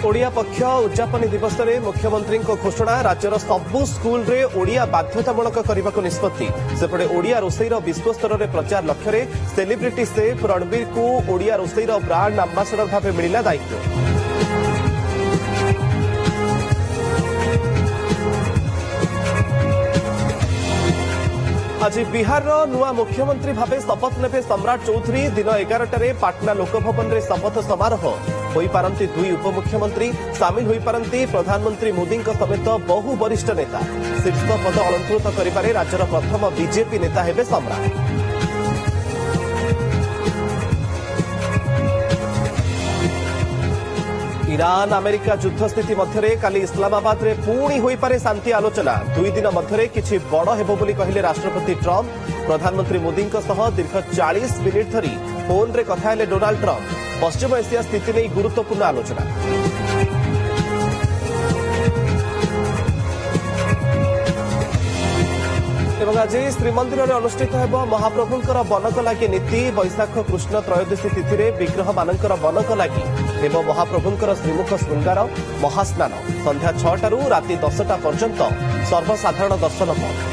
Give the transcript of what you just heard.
ओडिया पक्ष उद्यापन दिवस में मुख्यमंत्री घोषणा राज्यर सबु स्कूल रे ओडिया बाध्यतामूलक करने को निष्पत्ति सेपटे ओडिया रोषेईर विश्वस्तर में प्रचार लक्ष्य में सेलिब्रिटी सेफ रणबीर को ओडिया रोषेईर ब्रांड आंबासाडर भाव मिला दायित्व। आज बिहार नुआ मुख्यमंत्री भाव शपथ नेबे सम्राट चौधरी दिन 11टारे पाटना लोकभवन में शपथ समारोह होई पारंती दुई उपमुख्यमंत्री सामिल होई पारंती प्रधानमंत्री मोदी समेत बहु वरिष्ठ नेता शीर्ष पद अलंकृत करिबारे राज्यर प्रथम बीजेपी नेता हेबे सम्राट। ईरान अमेरिका युद्ध स्थिति मध्य काली इस्लामाबाद रे पुणी होई पारे शांति आलोचना दुई दिन मध्य किछि बड़ हेबो बोली कहिले राष्ट्रपति ट्रम्प। प्रधानमंत्री मोदी सह दीर्घ 40 मिनिट धरी फोन रे कथा हेले डोनाल्ड ट्रम्प। पश्चिम एशिया स्थिति नहीं गुरुत्वपूर्ण आलोचना। आज श्रीमंदिर में अनुष्ठित होब महाप्रभुंकर बनक लागि नीति वैशाख कृष्ण त्रयोदशी तिथि रे विग्रह मानकर बनक लागि हेब महाप्रभुंकर श्रीमुख श्रृंगार महास्नान संध्या 6 राति 10टा पर्यंत सर्वसाधारण दर्शन बंद।